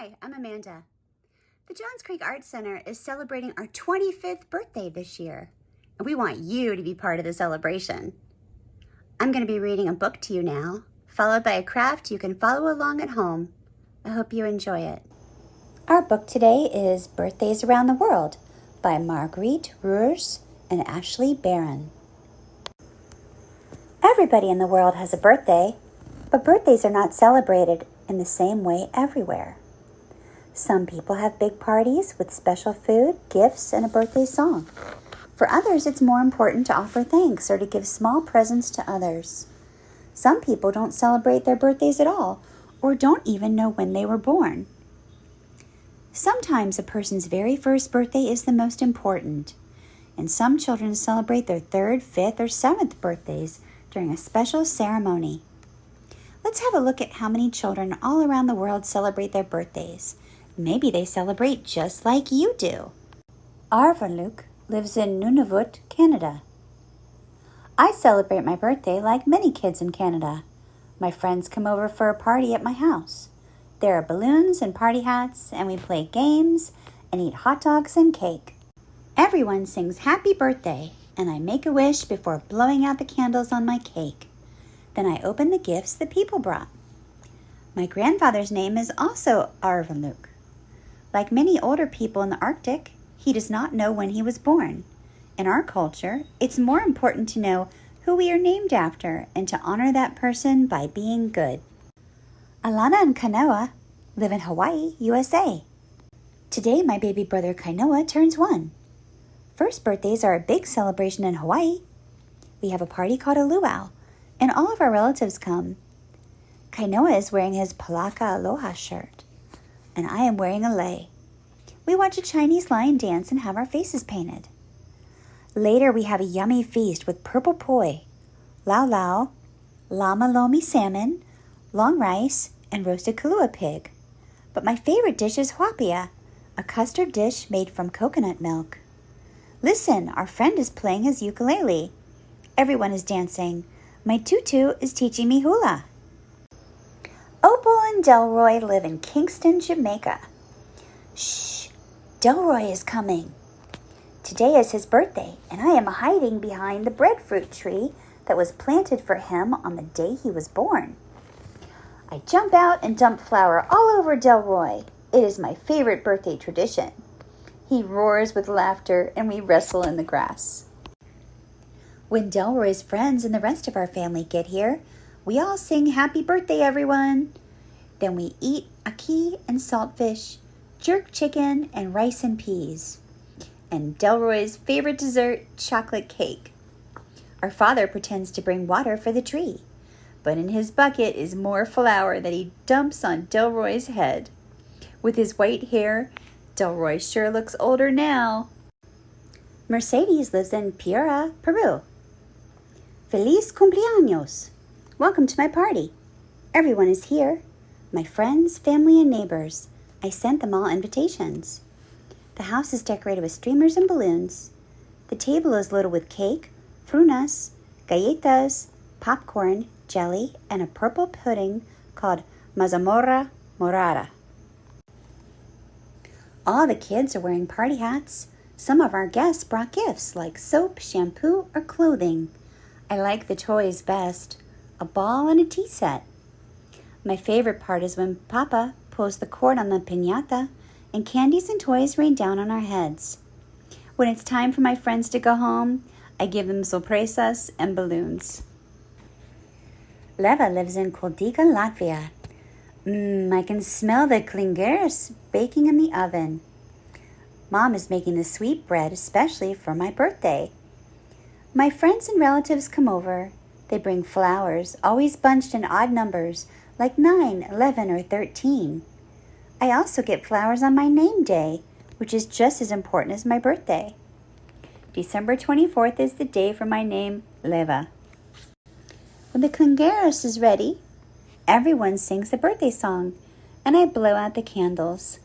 Hi, I'm Amanda. The Johns Creek Arts Center is celebrating our 25th birthday this year, and we want you to be part of the celebration. I'm going to be reading a book to you now, followed by a craft you can follow along at home. I hope you enjoy it. Our book today is Birthdays Around the World by Margriet, Ruurs, and Ashley Barron. Everybody in the world has a birthday, but birthdays are not celebrated in the same way everywhere. Some people have big parties with special food, gifts, and a birthday song. For others, it's more important to offer thanks or to give small presents to others. Some people don't celebrate their birthdays at all, or don't even know when they were born. Sometimes a person's very first birthday is the most important, and some children celebrate their 3rd, 5th, or 7th birthdays during a special ceremony. Let's have a look at how many children all around the world celebrate their birthdays. Maybe they celebrate just like you do. Arveluk lives in Nunavut, Canada. I celebrate my birthday like many kids in Canada. My friends come over for a party at my house. There are balloons and party hats, and we play games and eat hot dogs and cake. Everyone sings happy birthday, and I make a wish before blowing out the candles on my cake. Then I open the gifts that people brought. My grandfather's name is also Arveluk. Like many older people in the Arctic, he does not know when he was born. In our culture, it's more important to know who we are named after and to honor that person by being good. Alana and Kanoa live in Hawaii, USA. Today, my baby brother Kainoa turns 1. First birthdays are a big celebration in Hawaii. We have a party called a luau, and all of our relatives come. Kainoa is wearing his Palaka Aloha shirt, and I am wearing a lei. We watch a Chinese lion dance and have our faces painted. Later, we have a yummy feast with purple poi, lau lau, lama lomi salmon, long rice, and roasted kalua pig. But my favorite dish is huapia, a custard dish made from coconut milk. Listen, our friend is playing his ukulele. Everyone is dancing. My tutu is teaching me hula. Opal and Delroy live in Kingston, Jamaica. Shh, Delroy is coming. Today is his birthday, and I am hiding behind the breadfruit tree that was planted for him on the day he was born. I jump out and dump flour all over Delroy. It is my favorite birthday tradition. He roars with laughter, and we wrestle in the grass. When Delroy's friends and the rest of our family get here, we all sing happy birthday, everyone. Then we eat ackee and saltfish, jerk chicken, and rice and peas. And Delroy's favorite dessert, chocolate cake. Our father pretends to bring water for the tree, but in his bucket is more flour that he dumps on Delroy's head. With his white hair, Delroy sure looks older now. Mercedes lives in Piura, Peru. Feliz Cumpleaños! Welcome to my party. Everyone is here. My friends, family, and neighbors. I sent them all invitations. The house is decorated with streamers and balloons. The table is loaded with cake, frunas, galletas, popcorn, jelly, and a purple pudding called mazamorra morada. All the kids are wearing party hats. Some of our guests brought gifts like soap, shampoo, or clothing. I like the toys best, a ball and a tea set. My favorite part is when Papa pulls the cord on the piñata and candies and toys rain down on our heads. When it's time for my friends to go home, I give them sorpresas and balloons. Leva lives in Kuldiga, Latvia. I can smell the klingers baking in the oven. Mom is making the sweet bread especially for my birthday. My friends and relatives come over. They bring flowers, always bunched in odd numbers, like 9, 11, or 13. I also get flowers on my name day, which is just as important as my birthday. December 24th is the day for my name, Leva. When the Clingaris is ready, everyone sings the birthday song, and I blow out the candles.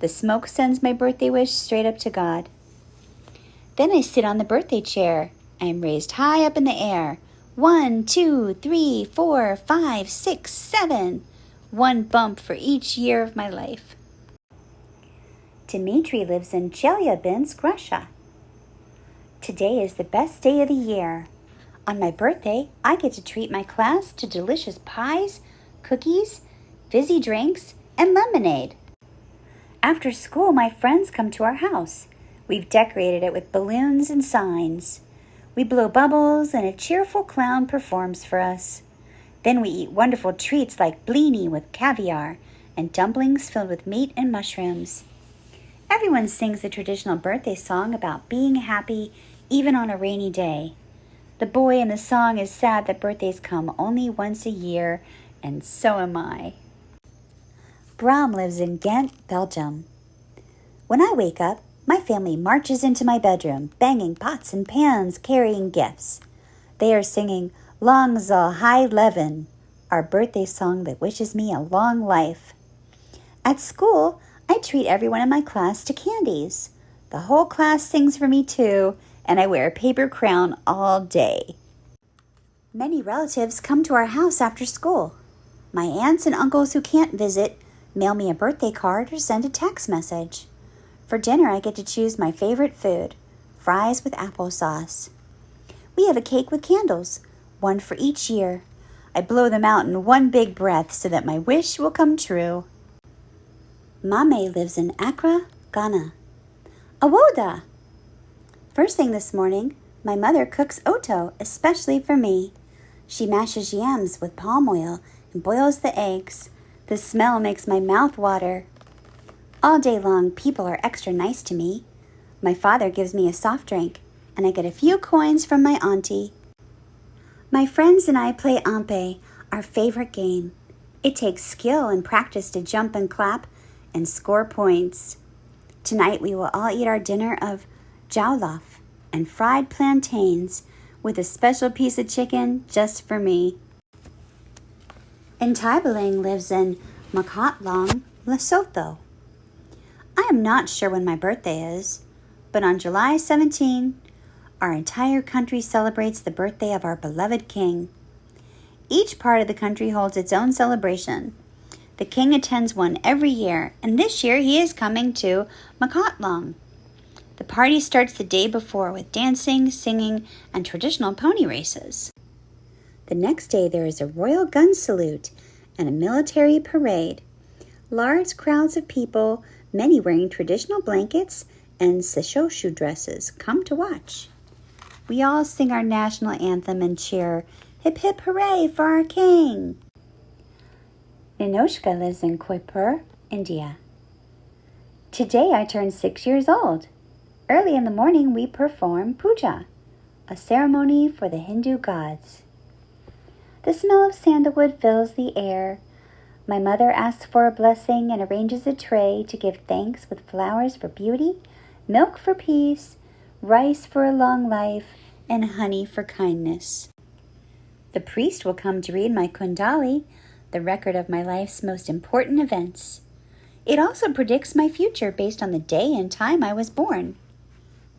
The smoke sends my birthday wish straight up to God. Then I sit on the birthday chair. I am raised high up in the air. 1, 2, 3, 4, 5, 6, 7. one bump for each year of my life. Dimitri lives in Chelyabinsk, Russia. Today is the best day of the year. On my birthday, I get to treat my class to delicious pies, cookies, fizzy drinks, and lemonade. After school, my friends come to our house. We've decorated it with balloons and signs. We blow bubbles and a cheerful clown performs for us. Then we eat wonderful treats like blini with caviar and dumplings filled with meat and mushrooms. Everyone sings the traditional birthday song about being happy even on a rainy day. The boy in the song is sad that birthdays come only once a year, and so am I. Bram lives in Ghent, Belgium. When I wake up, my family marches into my bedroom, banging pots and pans, carrying gifts. They are singing Lang zal hij leven, our birthday song that wishes me a long life. At school, I treat everyone in my class to candies. The whole class sings for me too, and I wear a paper crown all day. Many relatives come to our house after school. My aunts and uncles who can't visit mail me a birthday card or send a text message. For dinner, I get to choose my favorite food, fries with applesauce. We have a cake with candles, one for each year. I blow them out in one big breath so that my wish will come true. Mame lives in Accra, Ghana. Awoda! First thing this morning, my mother cooks oto, especially for me. She mashes yams with palm oil and boils the eggs. The smell makes my mouth water. All day long, people are extra nice to me. My father gives me a soft drink, and I get a few coins from my auntie. My friends and I play ampe, our favorite game. It takes skill and practice to jump and clap and score points. Tonight we will all eat our dinner of jollof and fried plantains with a special piece of chicken just for me. Ntaibaling lives in Makhatlong, Lesotho. I am not sure when my birthday is, but on July 17, our entire country celebrates the birthday of our beloved king. Each part of the country holds its own celebration. The king attends one every year, and this year he is coming to Makhatlong. The party starts the day before with dancing, singing, and traditional pony races. The next day there is a royal gun salute and a military parade. Large crowds of people, many wearing traditional blankets and seshoshu dresses, come to watch. We all sing our national anthem and cheer, "Hip hip hooray for our king!" Ninoshka lives in Koipur, India. Today I turned 6 years old. Early in the morning we perform puja, a ceremony for the Hindu gods. The smell of sandalwood fills the air. My mother asks for a blessing and arranges a tray to give thanks with flowers for beauty, milk for peace, rice for a long life, and honey for kindness. The priest will come to read my kundali, the record of my life's most important events. It also predicts my future based on the day and time I was born.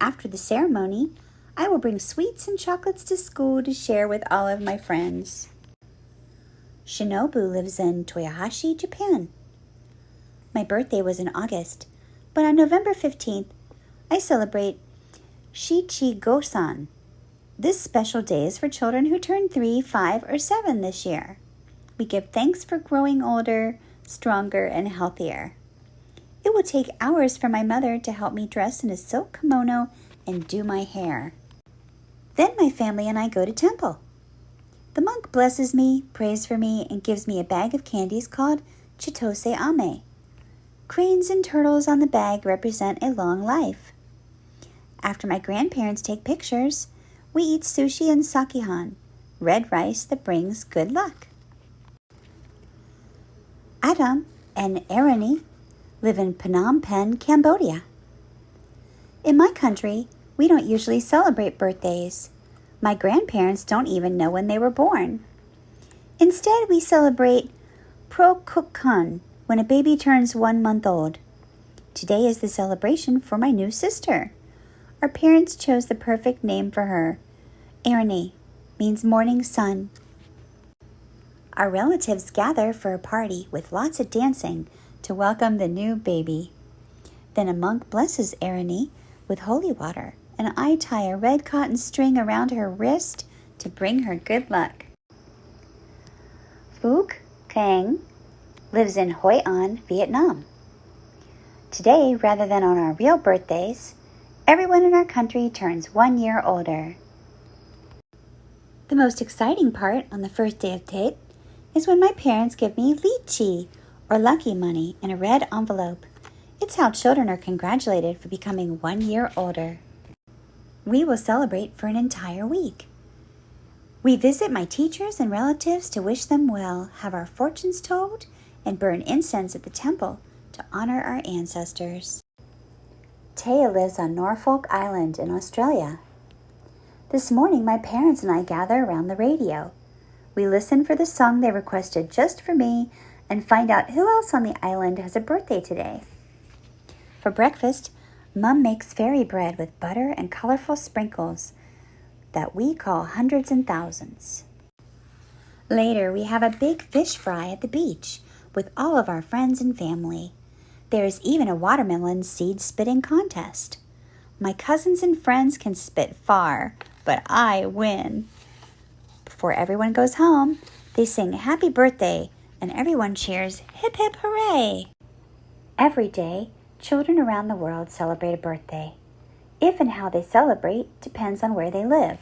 After the ceremony, I will bring sweets and chocolates to school to share with all of my friends. Shinobu lives in Toyohashi, Japan. My birthday was in August, but on November 15th, I celebrate Shichi-go-san. This special day is for children who turn 3, 5, or 7 this year. We give thanks for growing older, stronger, and healthier. It will take hours for my mother to help me dress in a silk kimono and do my hair. Then my family and I go to temple. The monk blesses me, prays for me, and gives me a bag of candies called chitose ame. Cranes and turtles on the bag represent a long life. After my grandparents take pictures, we eat sushi and sakihan, red rice that brings good luck. Adam and Erani live in Phnom Penh, Cambodia. In my country, we don't usually celebrate birthdays. My grandparents don't even know when they were born. Instead, we celebrate Prokukkan, when a baby turns 1 month old. Today is the celebration for my new sister. Our parents chose the perfect name for her. Erani means morning sun. our relatives gather for a party with lots of dancing to welcome the new baby. Then a monk blesses Erini with holy water, and I tie a red cotton string around her wrist to bring her good luck. Phuc Khang lives in Hoi An, Vietnam. Today, rather than on our real birthdays, everyone in our country turns 1 year older. The most exciting part on the first day of Tết is when my parents give me lychee, or lucky money, in a red envelope. It's how children are congratulated for becoming 1 year older. We will celebrate for an entire week. We visit my teachers and relatives to wish them well, have our fortunes told, and burn incense at the temple to honor our ancestors. Taya lives on Norfolk Island in Australia. This morning, my parents and I gather around the radio. We listen for the song they requested just for me and find out who else on the island has a birthday today. For breakfast, Mum makes fairy bread with butter and colorful sprinkles that we call hundreds and thousands. Later, we have a big fish fry at the beach with all of our friends and family. There is even a watermelon seed spitting contest. My cousins and friends can spit far, but I win. Before everyone goes home, they sing happy birthday and everyone cheers hip hip hooray. Every day, children around the world celebrate a birthday. If and how they celebrate depends on where they live.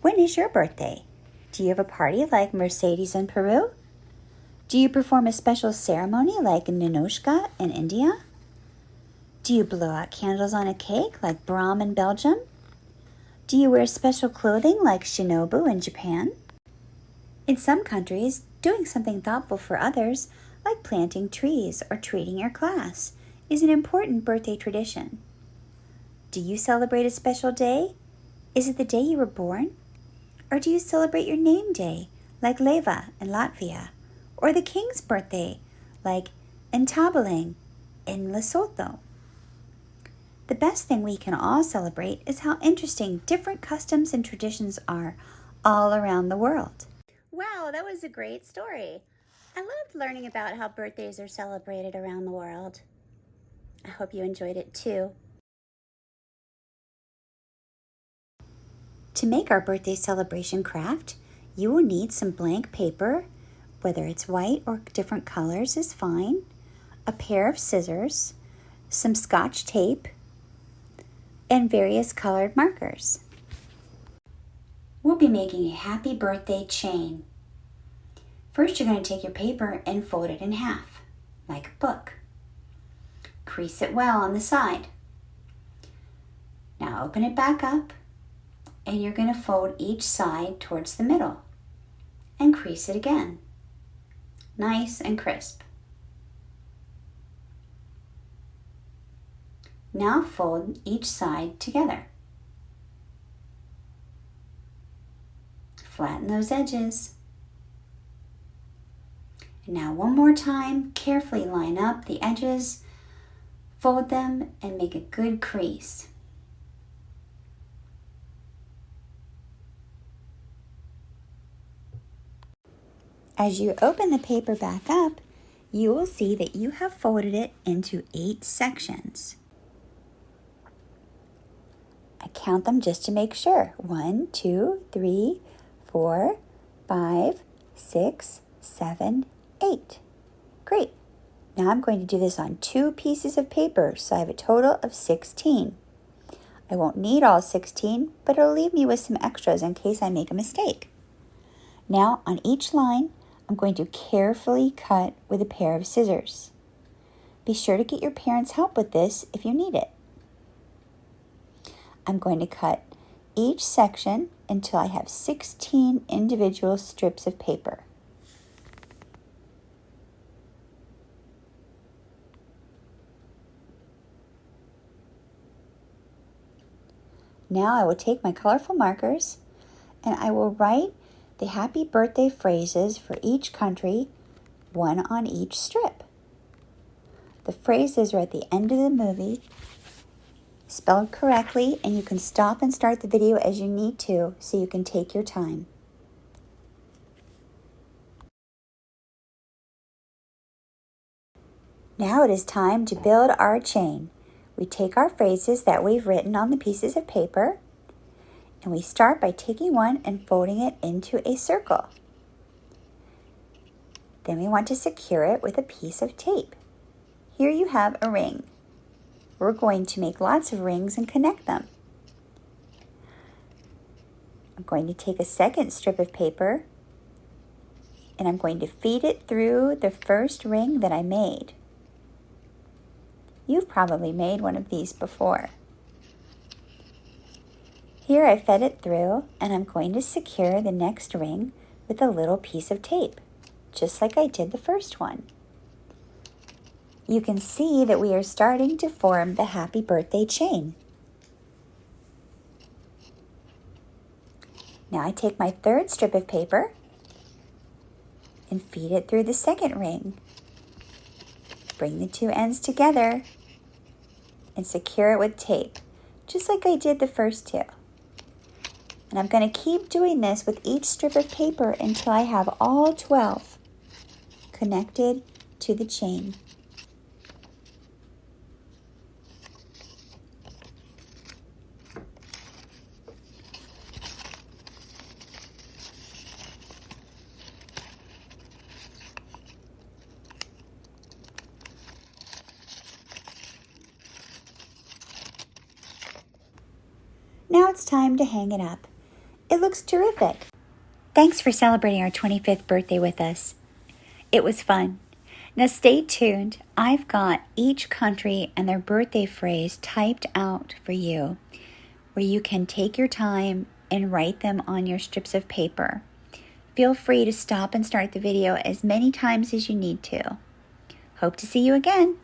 When is your birthday? Do you have a party like Mercedes in Peru? Do you perform a special ceremony like Ninoshka in India? Do you blow out candles on a cake like Brahm in Belgium? Do you wear special clothing like Shinobu in Japan? In some countries, doing something thoughtful for others, like planting trees or treating your class, is an important birthday tradition. Do you celebrate a special day? Is it the day you were born? Or do you celebrate your name day, like Leva in Latvia, or the king's birthday, like Intabaling in Lesotho? The best thing we can all celebrate is how interesting different customs and traditions are all around the world. Wow, that was a great story. I loved learning about how birthdays are celebrated around the world. I hope you enjoyed it too. To make our birthday celebration craft, you will need some blank paper, whether it's white or different colors is fine, a pair of scissors, some Scotch tape, and various colored markers. We'll be making a happy birthday chain. First, you're going to take your paper and fold it in half, like a book. Crease it well on the side. Now open it back up, and you're going to fold each side towards the middle and crease it again. Nice and crisp. Now fold each side together. Flatten those edges. And now one more time, carefully line up the edges, fold them, and make a good crease. As you open the paper back up, you will see that you have folded it into 8 sections. I count them just to make sure. 1, 2, 3, 4, 5, 6, 7, 8. Great. Now I'm going to do this on 2 pieces of paper, so I have a total of 16. I won't need all 16, but it'll leave me with some extras in case I make a mistake. Now on each line, I'm going to carefully cut with a pair of scissors. Be sure to get your parents' help with this if you need it. I'm going to cut each section until I have 16 individual strips of paper. Now I will take my colorful markers and I will write the happy birthday phrases for each country, one on each strip. The phrases are at the end of the movie, spelled correctly, and you can stop and start the video as you need to so you can take your time. Now it is time to build our chain. We take our phrases that we've written on the pieces of paper, and we start by taking one and folding it into a circle. Then we want to secure it with a piece of tape. Here you have a ring. We're going to make lots of rings and connect them. I'm going to take a second strip of paper and I'm going to feed it through the first ring that I made. You've probably made one of these before. Here I fed it through and I'm going to secure the next ring with a little piece of tape, just like I did the first one. You can see that we are starting to form the happy birthday chain. Now I take my third strip of paper and feed it through the second ring. Bring the two ends together and secure it with tape, just like I did the first two. And I'm going to keep doing this with each strip of paper until I have all 12 connected to the chain. Now it's time to hang it up. It looks terrific. Thanks for celebrating our 25th birthday with us. It was fun. Now stay tuned. I've got each country and their birthday phrase typed out for you, where you can take your time and write them on your strips of paper. Feel free to stop and start the video as many times as you need to. Hope to see you again.